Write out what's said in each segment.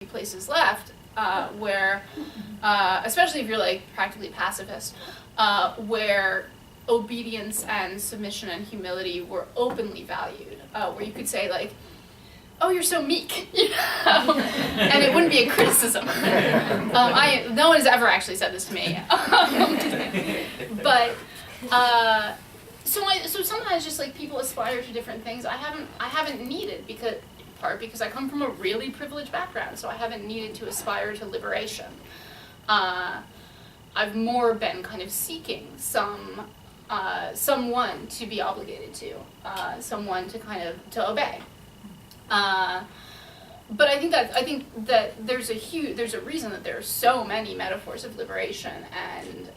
places left where, especially if you're like practically pacifist, where obedience and submission and humility were openly valued, where you could say like, oh, you're so meek, you know? And it wouldn't be a criticism. No one has ever actually said this to me. But so sometimes just like people aspire to different things. I haven't needed, because I come from a really privileged background, so I haven't needed to aspire to liberation. I've more been kind of seeking someone to be obligated to, someone to obey. But I think that there's a reason that there are so many metaphors of liberation, and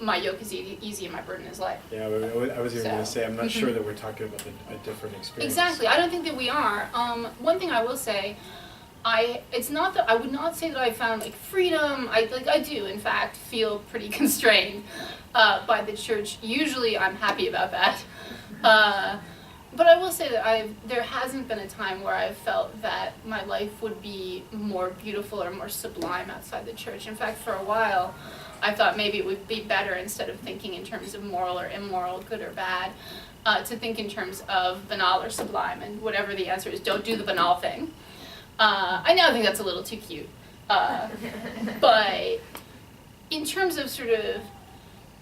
my yoke is easy and my burden is light. Yeah, I was even going to say, I'm not sure that we're talking about a different experience. Exactly, I don't think that we are. One thing I will say, I would not say that I found like freedom. I do in fact feel pretty constrained by the church. Usually I'm happy about that. But I will say that there hasn't been a time where I've felt that my life would be more beautiful or more sublime outside the church. In fact, for a while, I thought maybe it would be better, instead of thinking in terms of moral or immoral, good or bad, to think in terms of banal or sublime, and whatever the answer is, don't do the banal thing. I now think that's a little too cute. But in terms of sort of,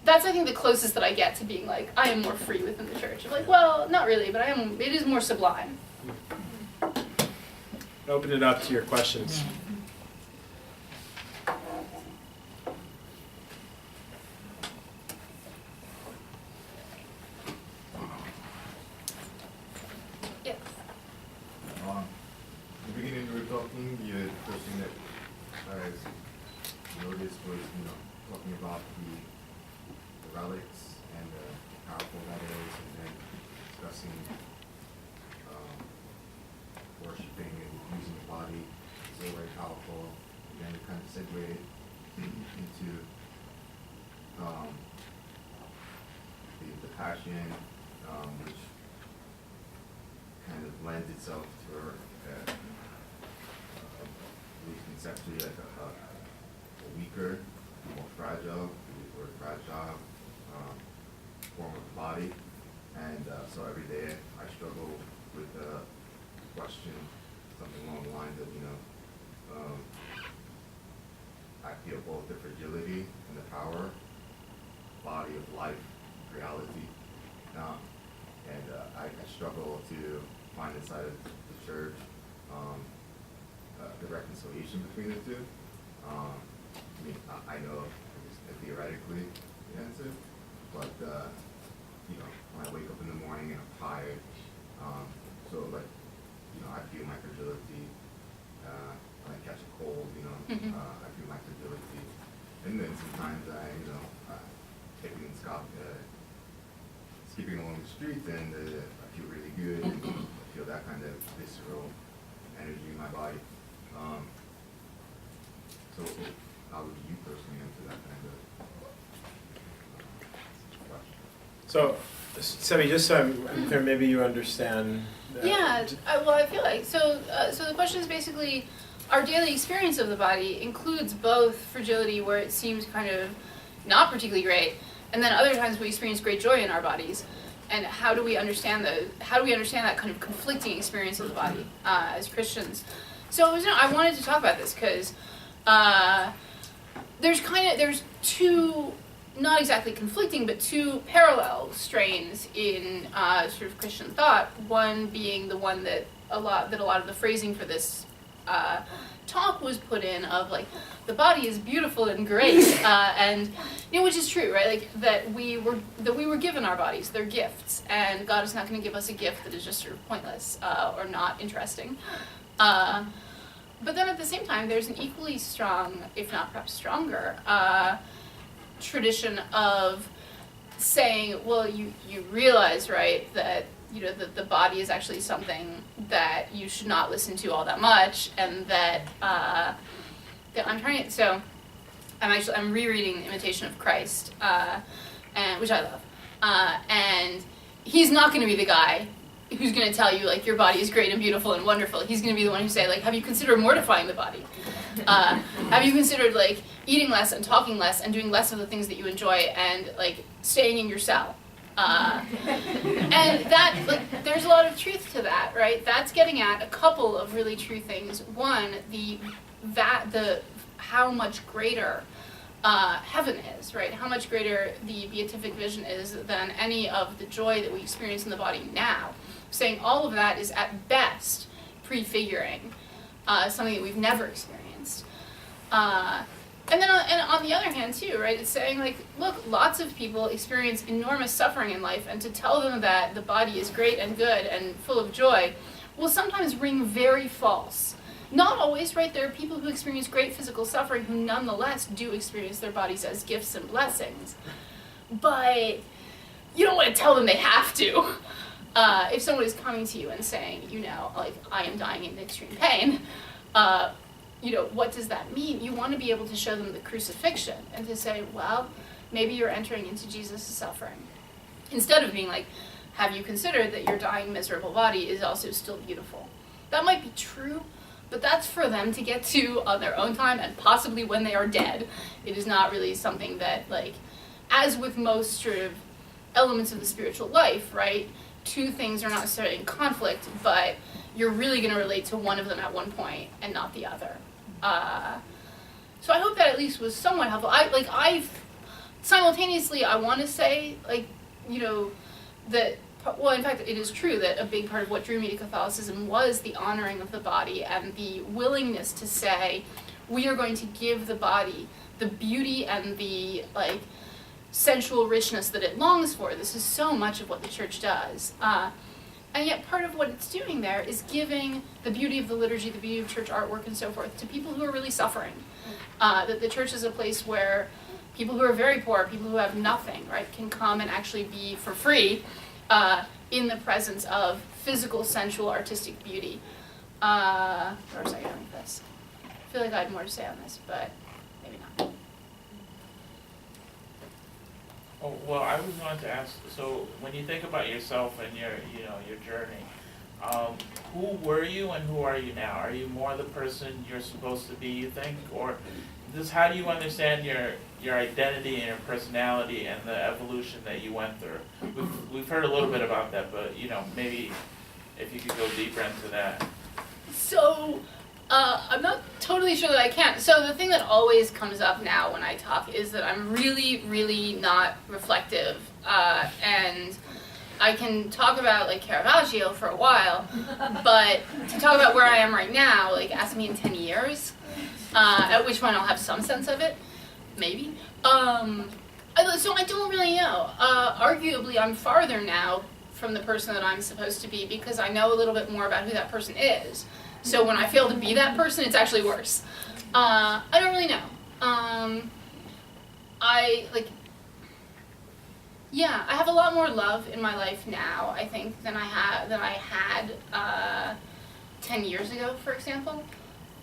that's, I think, the closest that I get to being like, I am more free within the church. I'm like, well, not really, but it is more sublime. Open it up to your questions. Yes. In the beginning we were talking, the first thing that I noticed was, talking about the relics and how powerful that is, and then discussing worshiping and using the body is so very powerful. And then we kind of segued into the passion, which kind of lends itself to at least conceptually like a weaker, more fragile, form of the body. And so every day I struggle with the question, something along the lines of, I feel both the fragility and the power, body of life, reality. And I struggle to find inside of the church the reconciliation between the two. I know theoretically the answer, but when I wake up in the morning and I'm tired, I feel my fragility. When I catch a cold, I feel my fragility, and then sometimes skipping along the street, and I feel really good, and I feel that kind of visceral energy in my body. So how would you personally answer that kind of question? So, Semi, just so I'm clear, maybe you understand. Yeah, I feel like, so the question is basically, our daily experience of the body includes both fragility, where it seems kind of not particularly great, and then other times we experience great joy in our bodies. And how do we understand that kind of conflicting experience of the body as Christians? So I wanted to talk about this because there's two, not exactly conflicting, but two parallel strains in sort of Christian thought. One being the one that a lot of the phrasing for this talk was put in, of like, the body is beautiful and great, and which is true, right? Like that we were given our bodies; they're gifts, and God is not going to give us a gift that is just sort of pointless or not interesting. But then at the same time, there's an equally strong, if not perhaps stronger, tradition of saying, well, you realize, right, that the body is actually something that you should not listen to all that much, and that I'm rereading Imitation of Christ, and which I love, and he's not going to be the guy who's going to tell you, like, your body is great and beautiful and wonderful. He's going to be the one who say, like, have you considered mortifying the body? Have you considered, like, eating less and talking less and doing less of the things that you enjoy and, like, staying in your cell? And that, like, there's a lot of truth to that, right? That's getting at a couple of really true things. One, how much greater heaven is, right? How much greater the beatific vision is than any of the joy that we experience in the body now. Saying all of that is at best prefiguring something that we've never experienced. And then on the other hand too, right, it's saying, like, look, lots of people experience enormous suffering in life, and to tell them that the body is great and good and full of joy will sometimes ring very false. Not always, right? There are people who experience great physical suffering who nonetheless do experience their bodies as gifts and blessings. But you don't want to tell them they have to. If someone is coming to you and saying, you know, like, I am dying in extreme pain, you know, what does that mean? You want to be able to show them the crucifixion and to say, well, maybe you're entering into Jesus' suffering. Instead of being like, have you considered that your dying, miserable body is also still beautiful? That might be true, but that's for them to get to on their own time and possibly when they are dead. It is not really something that, like, as with most sort of elements of the spiritual life, right, two things are not necessarily in conflict, but you're really going to relate to one of them at one point and not the other. So I hope that at least was somewhat helpful. Simultaneously, I want to say, like, you know, that, well, in fact, it is true that a big part of what drew me to Catholicism was the honoring of the body and the willingness to say, we are going to give the body the beauty and the, like, sensual richness that it longs for. This is so much of what the church does. And yet part of what it's doing there is giving the beauty of the liturgy, the beauty of church artwork and so forth to people who are really suffering. That the church is a place where people who are very poor, people who have nothing, right, can come and actually be for free in the presence of physical, sensual, artistic beauty. Where was I going with this? I feel like I had more to say on this, but maybe not. Oh, well, I was going to ask, so when you think about yourself and your journey, who were you and who are you now? Are you more the person you're supposed to be, you think? Or how do you understand your identity and your personality and the evolution that you went through? We've heard a little bit about that, but, you know, maybe if you could go deeper into that. So, I'm not totally sure that I can. So the thing that always comes up now when I talk is that I'm really, really not reflective. And I can talk about, like, Caravaggio for a while, but to talk about where I am right now, like, ask me in 10 years, at which point I'll have some sense of it, maybe. So I don't really know. Arguably, I'm farther now from the person that I'm supposed to be because I know a little bit more about who that person is. So when I fail to be that person, it's actually worse. I don't really know. I have a lot more love in my life now, I think, than I had 10 years ago, for example.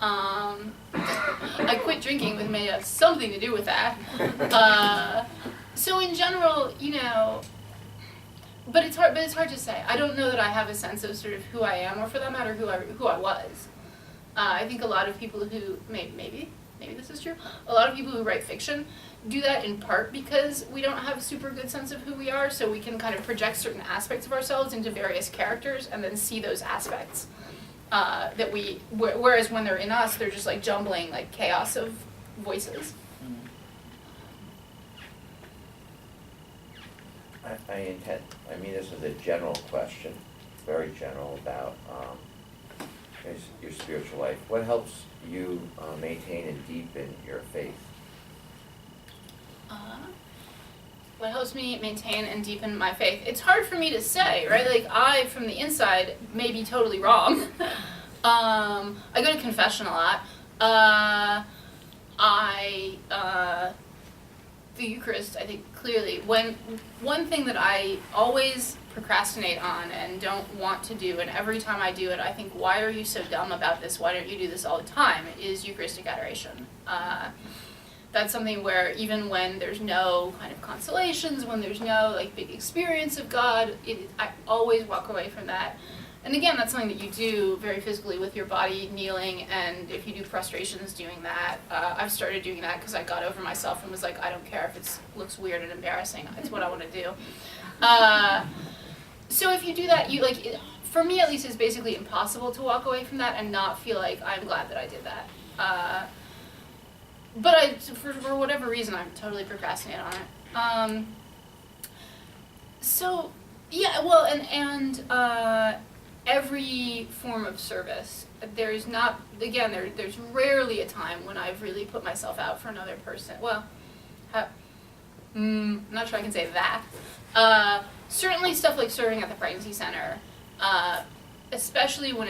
I quit drinking, which may have something to do with that. So in general, you know, but it's hard to say. I don't know that I have a sense of sort of who I am, or for that matter, who I was. I think a lot of people who, maybe this is true, a lot of people who write fiction do that in part because we don't have a super good sense of who we are, so we can kind of project certain aspects of ourselves into various characters and then see those aspects. Whereas when they're in us, they're just like jumbling, like chaos of voices. I mean, this is a general question, very general, about your spiritual life. What helps you maintain and deepen your faith? What helps me maintain and deepen my faith? It's hard for me to say, right? Like, I, from the inside, may be totally wrong. I go to confession a lot. The Eucharist, I think, clearly, one thing that I always procrastinate on and don't want to do, and every time I do it, I think, why are you so dumb about this? Why don't you do this all the time? Is Eucharistic adoration. that's something where even when there's no kind of consolations, when there's no like big experience of God, I always walk away from that. And again, that's something that you do very physically with your body, kneeling, and if you do prostrations, doing that. I've started doing that because I got over myself and was like, I don't care if it looks weird and embarrassing. It's what I want to do. So if you do that, you like, for me at least, it's basically impossible to walk away from that and not feel like I'm glad that I did that. But for whatever reason, I'm totally procrastinating on it. So yeah, well, and every form of service, there's not, again, there's rarely a time when I've really put myself out for another person. Well, I'm not sure I can say that. Certainly stuff like serving at the pregnancy center, especially when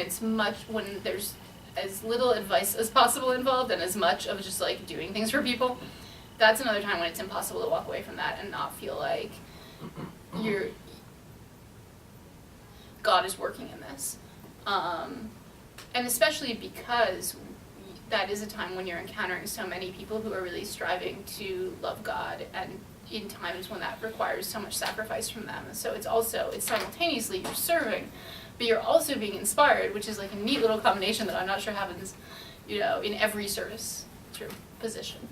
when there's as little advice as possible involved and as much of just like doing things for people. That's another time when it's impossible to walk away from that and not feel like God is working in this. And especially because that is a time when you're encountering so many people who are really striving to love God, and in times when that requires so much sacrifice from them. So it's simultaneously you're serving, but you're also being inspired, which is like a neat little combination that I'm not sure happens, in every service position.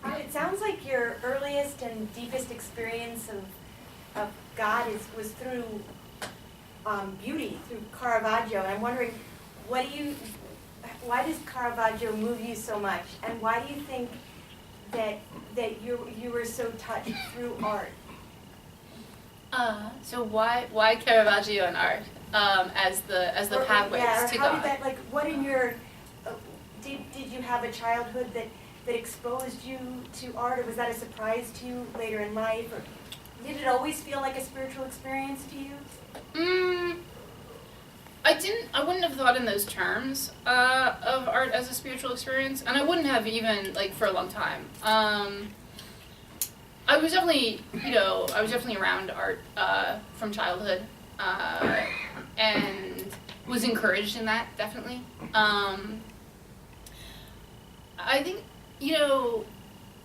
It sounds like your earliest and deepest experience of God was through beauty, through Caravaggio. And I'm wondering, why does Caravaggio move you so much? And why do you think that you were so touched through art? So why Caravaggio and art as the pathways to how God? did that, like, what in your did you have a childhood that exposed you to art, or was that a surprise to you later in life, or did it always feel like a spiritual experience to you? I wouldn't have thought in those terms of art as a spiritual experience, and I wouldn't have even like for a long time. I was definitely around art from childhood, and was encouraged in that, definitely. I think,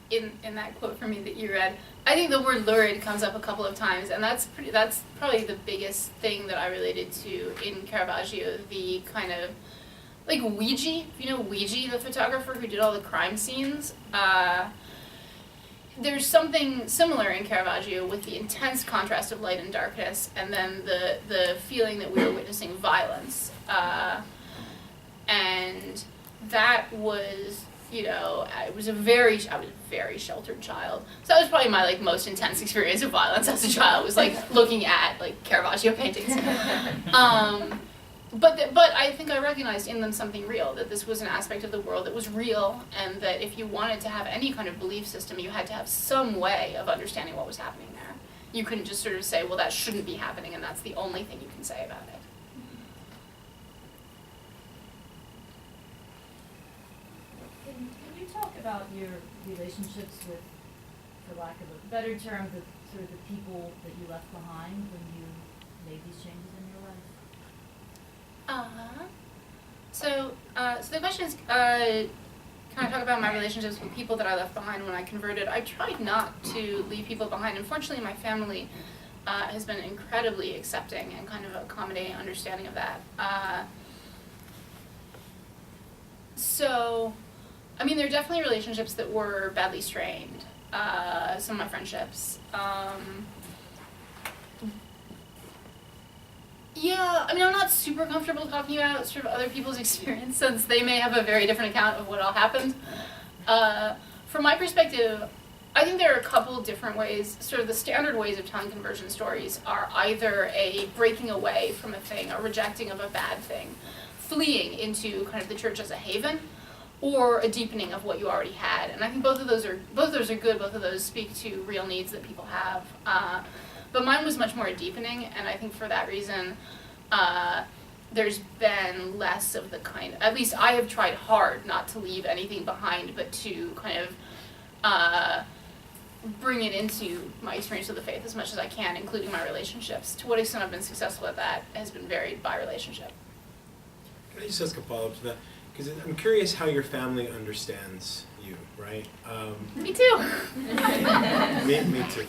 in that quote from me that you read, I think the word lurid comes up a couple of times, and that's probably the biggest thing that I related to in Caravaggio, the kind of, like Ouija, Ouija, the photographer who did all the crime scenes. There's something similar in Caravaggio with the intense contrast of light and darkness, and then the feeling that we were witnessing violence. And that was, I was a very sheltered child. So that was probably my most intense experience of violence as a child, was looking at Caravaggio paintings. But I think I recognized in them something real, that this was an aspect of the world that was real, and that if you wanted to have any kind of belief system, you had to have some way of understanding what was happening there. You couldn't just sort of say, well, that shouldn't be happening, and that's the only thing you can say about it. Can you talk about your relationships with, for lack of a better term, the sort of the people that you left behind when you made these changes in your life? So the question is, can I talk about my relationships with people that I left behind when I converted? I tried not to leave people behind. Unfortunately, my family has been incredibly accepting and kind of accommodating, understanding of that. So, there are definitely relationships that were badly strained. Some of my friendships. Yeah, I'm not super comfortable talking about sort of other people's experience, since they may have a very different account of what all happened. From my perspective, I think there are a couple different ways. Sort of the standard ways of telling conversion stories are either a breaking away from a thing, a rejecting of a bad thing, fleeing into kind of the church as a haven, or a deepening of what you already had. And I think both of those are good. Both of those speak to real needs that people have. But mine was much more a deepening, and I think for that reason, there's been less of the kind, at least I have tried hard not to leave anything behind, but to kind of bring it into my experience of the faith as much as I can, including my relationships. To what extent I've been successful at that has been varied by relationship. Can I just ask a follow-up to that? because I'm curious how your family understands you, right? Me too. Me too.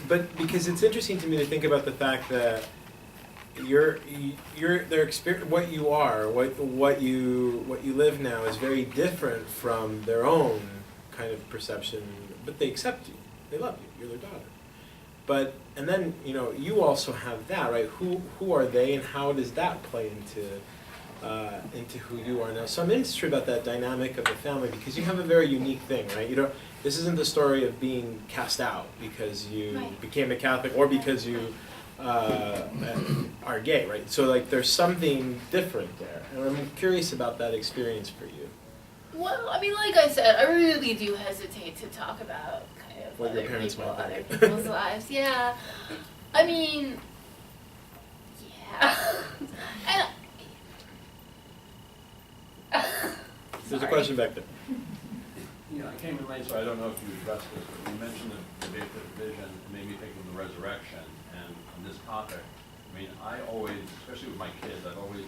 But because it's interesting to me to think about the fact that their experience, what you are, what you live now is very different from their own kind of perception. But they accept you, they love you, you're their daughter. But and then you also have that, right? Who are they, and how does that play into who you are now? So I'm interested about that dynamic of the family, because you have a very unique thing, right? This isn't the story of being cast out because you Right. became a Catholic or because you are gay, right? So like there's something different there, and I'm curious about that experience for you. Well, I mean, like I said, I really do hesitate to talk about kind of What your other parents people, might other think. people's lives. Yeah, I mean, yeah, and There's a question back there. I came in late, so I don't know if you addressed this, but you mentioned the debate vision, it made me think of the resurrection. And on this topic, I mean, I always, especially with my kids, I've always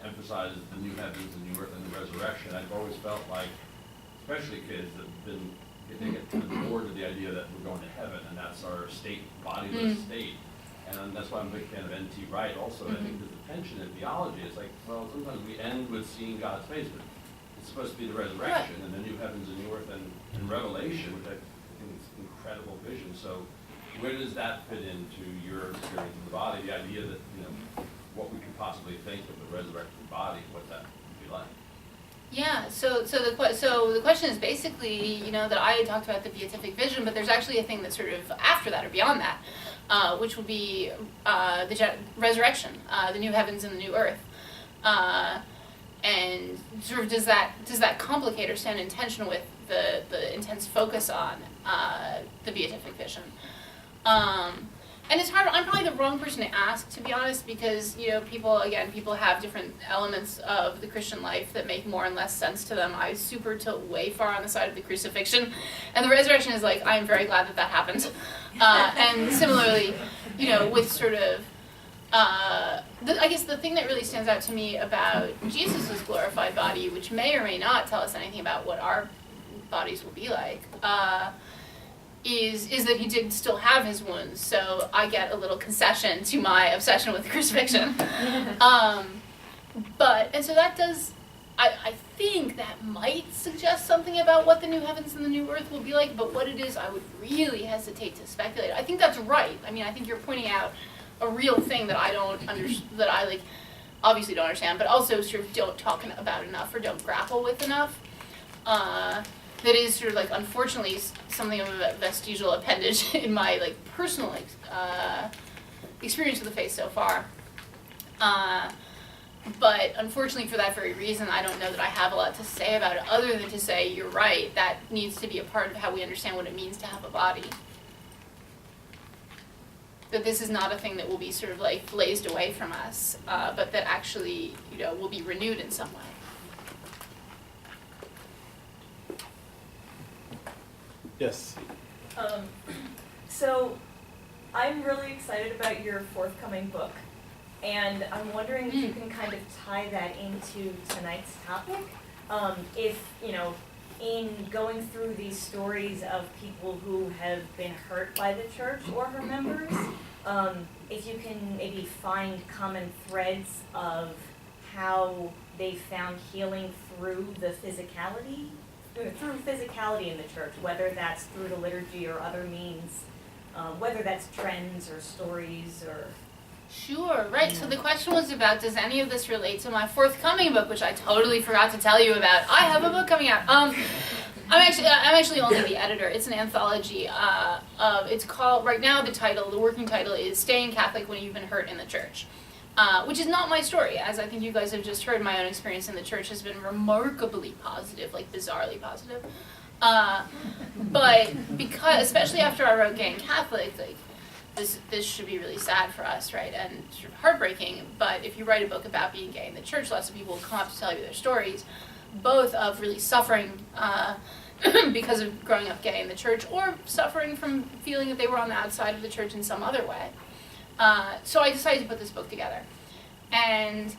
emphasized the new heavens and new earth and the resurrection. I've always felt like, especially kids that have been, they get kind of bored of the idea that we're going to heaven and that's our state, bodiless state. And that's why I'm a big fan of N.T. Wright also. I think there's a tension in theology. It's like, well, sometimes we end with seeing God's face, but it's supposed to be the resurrection and the new heavens and new earth and Revelation, which I think is an incredible vision. So where does that fit into your experience of the body? The idea that, what we could possibly think of the resurrected body, what that would be like. yeah. So the question is basically, that I had talked about the beatific vision, but there's actually a thing that's sort of after that or beyond that, which would be the resurrection, the new heavens and the new earth. And sort of does that complicate or stand in tension with the intense focus on the beatific vision? And it's hard. I'm probably the wrong person to ask, to be honest, because people have different elements of the Christian life that make more and less sense to them. I super tilt way far on the side of the crucifixion, and the resurrection is like, I'm very glad that happened. And similarly, with sort of. I guess the thing that really stands out to me about Jesus' glorified body, which may or may not tell us anything about what our bodies will be like, is that he did still have his wounds. So I get a little concession to my obsession with the crucifixion. And so that does, I think that might suggest something about what the new heavens and the new earth will be like, but what it is, I would really hesitate to speculate. I think that's right. I mean, I think you're pointing out a real thing that I don't that I obviously don't understand, but also sort of don't talk about enough or don't grapple with enough. That is sort of unfortunately something of a vestigial appendage in my personal experience of the faith so far. But unfortunately for that very reason, I don't know that I have a lot to say about it other than to say, you're right, that needs to be a part of how we understand what it means to have a body. That this is not a thing that will be sort of blazed away from us, but that actually, will be renewed in some way. Yes. So I'm really excited about your forthcoming book, and I'm wondering if you can kind of tie that into tonight's topic. If, in going through these stories of people who have been hurt by the church or her members, if you can maybe find common threads of how they found healing through the physicality in the church, whether that's through the liturgy or other means, whether that's trends or stories or... Sure, right. So the question was about, does any of this relate to my forthcoming book, which I totally forgot to tell you about. I have a book coming out. I'm actually only the editor. It's an anthology. It's called, right now the working title is Staying Catholic When You've Been Hurt in the Church, which is not my story. As I think you guys have just heard, my own experience in the church has been remarkably positive, bizarrely positive. But because, especially after I wrote Gay and Catholic, this should be really sad for us, right, and sort of heartbreaking. But if you write a book about being gay in the church, lots of people will come up to tell you their stories, both of really suffering because of growing up gay in the church, or suffering from feeling that they were on the outside of the church in some other way. So I decided to put this book together. And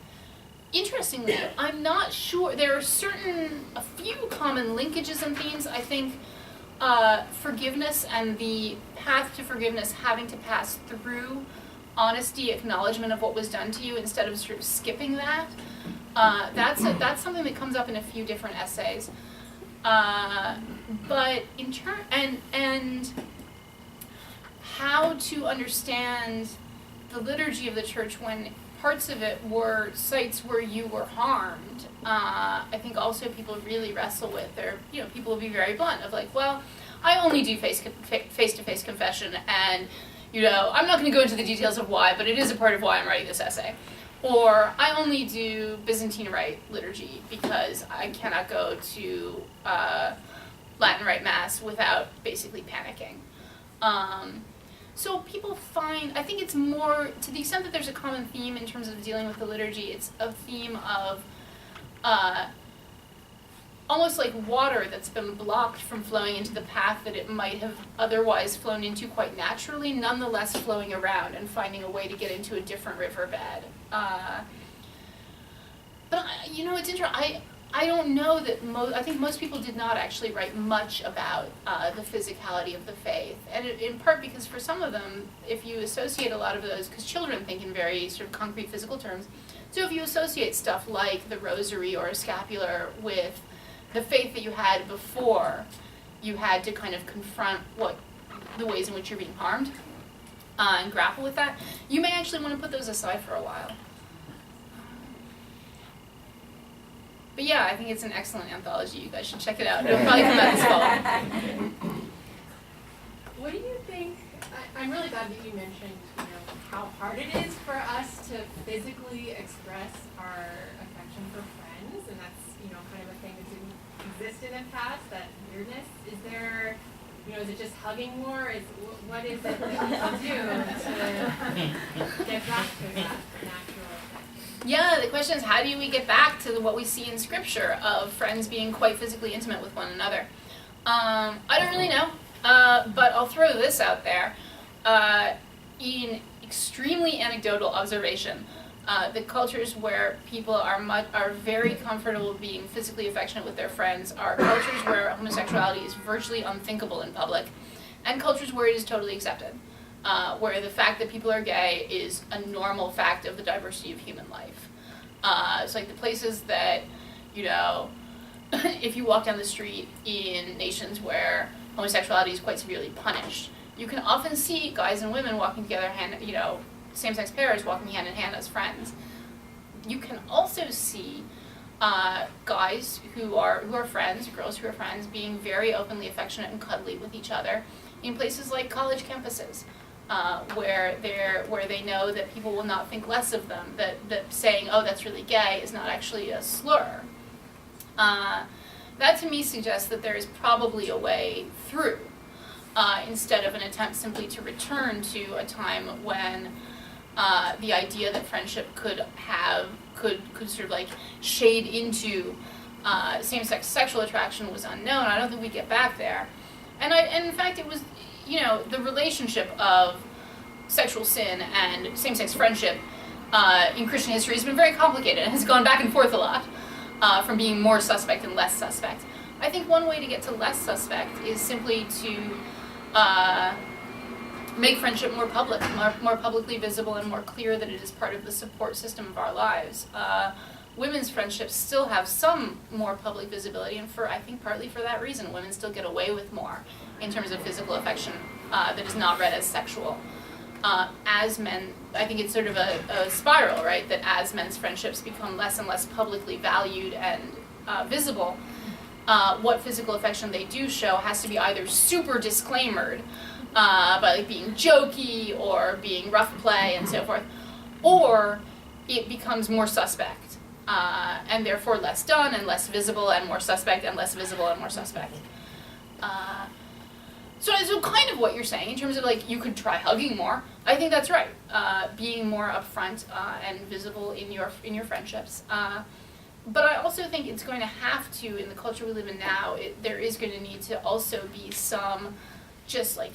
interestingly, I'm not sure. There are a few common linkages and themes. I think forgiveness and the path to forgiveness having to pass through honesty, acknowledgement of what was done to you instead of sort of skipping that. That's something that comes up in a few different essays. But in and how to understand the liturgy of the church when parts of it were sites where you were harmed, I think also people really wrestle with. People will be very blunt of like, well, I only do face-to-face confession, and I'm not going to go into the details of why, but it is a part of why I'm writing this essay. Or I only do Byzantine Rite liturgy because I cannot go to Latin Rite Mass without basically panicking. So people find, I think it's more, to the extent that there's a common theme in terms of dealing with the liturgy, it's a theme of almost like water that's been blocked from flowing into the path that it might have otherwise flown into quite naturally, nonetheless flowing around and finding a way to get into a different riverbed. But it's interesting. I don't know that I think most people did not actually write much about the physicality of the faith, and in part because for some of them, if you associate a lot of those, because children think in very sort of concrete physical terms, so if you associate stuff like the rosary or a scapular with the faith that you had before you had to kind of confront the ways in which you're being harmed and grapple with that, you may actually want to put those aside for a while. But yeah, I think it's an excellent anthology. You guys should check it out. It'll probably come out this fall. What do you think? I'm really glad that you mentioned, how hard it is for us to physically express our affection for friends, and that's, kind of a thing that didn't exist in the past. That weirdness. Is there, is it just hugging more? What is it that we do to get back to that natural? Yeah, the question is, how do we get back to what we see in Scripture of friends being quite physically intimate with one another? I don't really know, but I'll throw this out there. In extremely anecdotal observation, the cultures where people are very comfortable being physically affectionate with their friends are cultures where homosexuality is virtually unthinkable in public, and cultures where it is totally accepted. Where the fact that people are gay is a normal fact of the diversity of human life. It's like the places that, if you walk down the street in nations where homosexuality is quite severely punished, you can often see guys and women walking together, same-sex pairs walking hand in hand as friends. You can also see guys who are friends, girls who are friends, being very openly affectionate and cuddly with each other in places like college campuses. Where they know that people will not think less of them, that saying, oh, that's really gay is not actually a slur. That to me suggests that there is probably a way through, instead of an attempt simply to return to a time when the idea that friendship could sort of like shade into same-sex sexual attraction was unknown. I don't think we get back there. And in fact, it was, the relationship of sexual sin and same-sex friendship in Christian history has been very complicated and has gone back and forth a lot, from being more suspect and less suspect. I think one way to get to less suspect is simply to make friendship more public, more publicly visible, and more clear that it is part of the support system of our lives. Women's friendships still have some more public visibility, and I think partly for that reason, women still get away with more in terms of physical affection that is not read as sexual. As men, I think it's sort of a spiral, right? That as men's friendships become less and less publicly valued and visible, what physical affection they do show has to be either super disclaimered by like being jokey or being rough play and so forth, or it becomes more suspect. And therefore less done and less visible and more suspect and less visible and more suspect. So kind of what you're saying in terms of like you could try hugging more. I think that's right. Being more upfront and visible in your friendships. But I also think it's going to have to, in the culture we live in now, there is going to need to also be some just like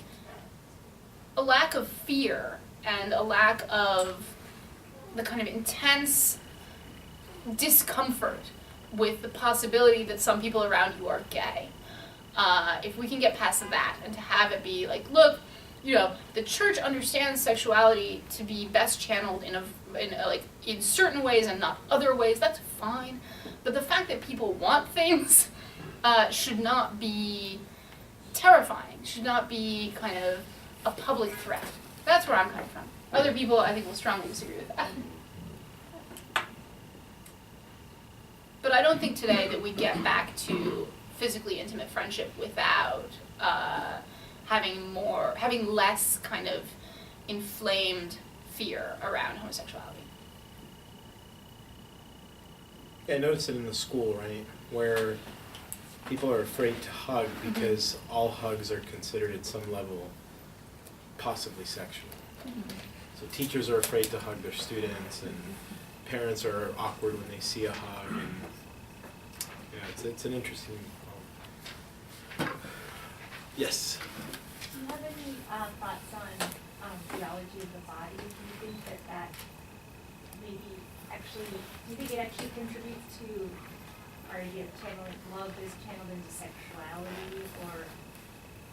a lack of fear and a lack of the kind of intense discomfort with the possibility that some people around you are gay. If we can get past that and to have it be like, look, the church understands sexuality to be best channeled in certain ways and not other ways, that's fine. But the fact that people want things should not be terrifying, should not be kind of a public threat. That's where I'm coming from. Other people, I think, will strongly disagree with that. But I don't think today that we get back to physically intimate friendship without having less kind of inflamed fear around homosexuality. Yeah, I noticed it in the school, right, where people are afraid to hug because all hugs are considered at some level possibly sexual. So teachers are afraid to hug their students, and parents are awkward when they see a hug, and it's an interesting Yes. Do you have any thoughts on theology of the body? Do you think that maybe actually, do you think it actually contributes to our idea of channeling love is channeled into sexuality, or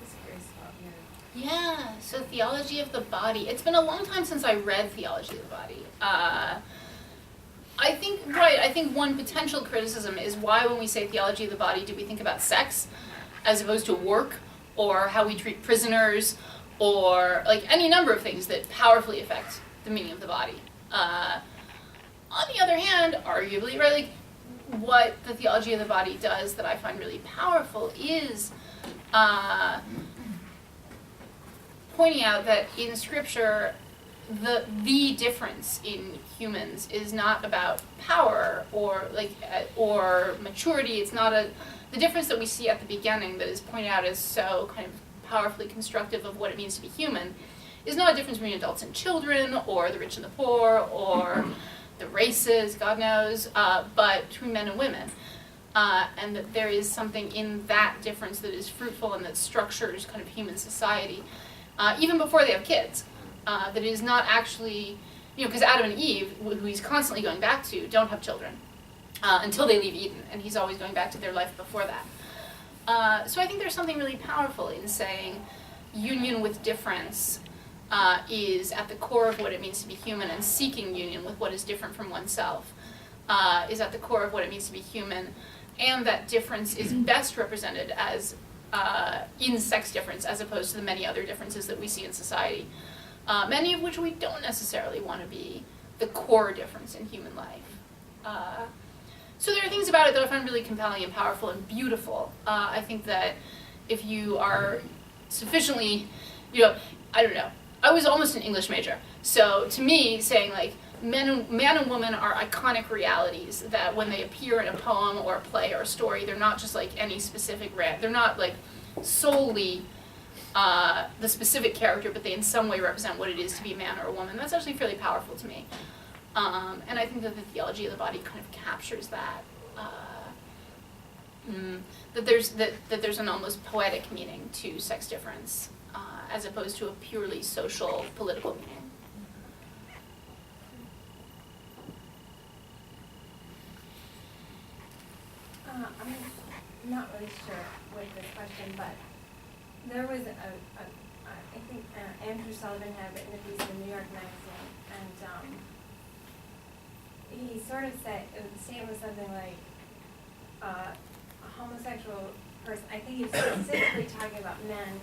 just curious about your... Yeah, so theology of the body. It's been a long time since I read theology of the body. I think one potential criticism is why when we say theology of the body do we think about sex as opposed to work or how we treat prisoners or like any number of things that powerfully affect the meaning of the body. On the other hand, arguably, right, like what the theology of the body does that I find really powerful is pointing out that in Scripture, the difference in humans is not about power or or maturity. It's not the difference that we see at the beginning that is pointed out as so kind of powerfully constructive of what it means to be human is not a difference between adults and children or the rich and the poor or the races, God knows, but between men and women. And that there is something in that difference that is fruitful and that structures kind of human society, even before they have kids. That it is not actually, because Adam and Eve, who he's constantly going back to, don't have children until they leave Eden, and he's always going back to their life before that. So I think there's something really powerful in saying union with difference is at the core of what it means to be human, and seeking union with what is different from oneself is at the core of what it means to be human, and that difference is best represented as in sex difference as opposed to the many other differences that we see in society. Many of which we don't necessarily want to be the core difference in human life. So there are things about it that I find really compelling and powerful and beautiful. I think that if you are sufficiently, I don't know, I was almost an English major. So to me, saying like, man and woman are iconic realities that when they appear in a poem or a play or a story, they're not just like any specific, they're not like solely the specific character, but they in some way represent what it is to be a man or a woman. That's actually fairly powerful to me. And I think that the theology of the body kind of captures that. That there's an almost poetic meaning to sex difference, as opposed to a purely social, political meaning. I'm not really sure with this question, but there was I think Andrew Sullivan had written a piece in the New York Magazine, and he sort of said, the statement was something like, a homosexual person, I think he was specifically talking about men,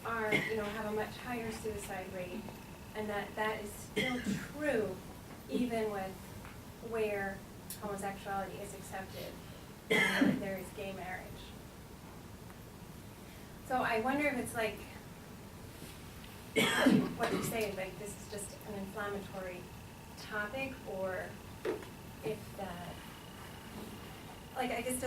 are, have a much higher suicide rate, and that is still true even with where homosexuality is accepted and there is gay marriage. So I wonder if it's like, what you say, like this is just an inflammatory topic, or if that, like I guess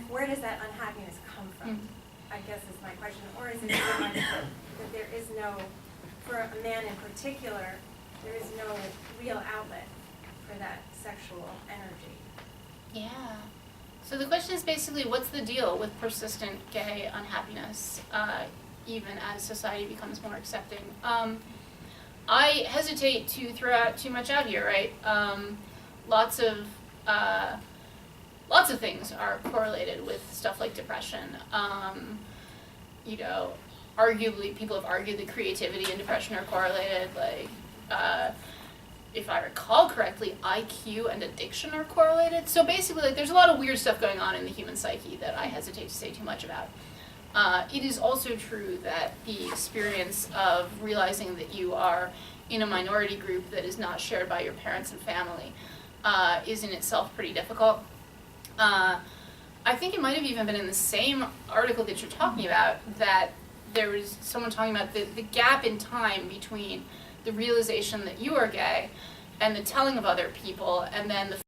where does that unhappiness come from? I guess is my question. Or is it so much that there is no, for a man in particular, there is no real outlet for that sexual energy? Yeah. So the question is basically, what's the deal with persistent gay unhappiness, even as society becomes more accepting? I hesitate to throw out too much out here, right? Lots of lots of things are correlated with stuff like depression. You know, arguably, people have argued that creativity and depression are correlated. Like, if I recall correctly, IQ and addiction are correlated. So basically, like, there's a lot of weird stuff going on in the human psyche that I hesitate to say too much about. It is also true that the experience of realizing that you are in a minority group that is not shared by your parents and family is in itself pretty difficult. I think it might have even been in the same article that you're talking about that there was someone talking about the gap in time between the realization that you are gay and the telling of other people, and then the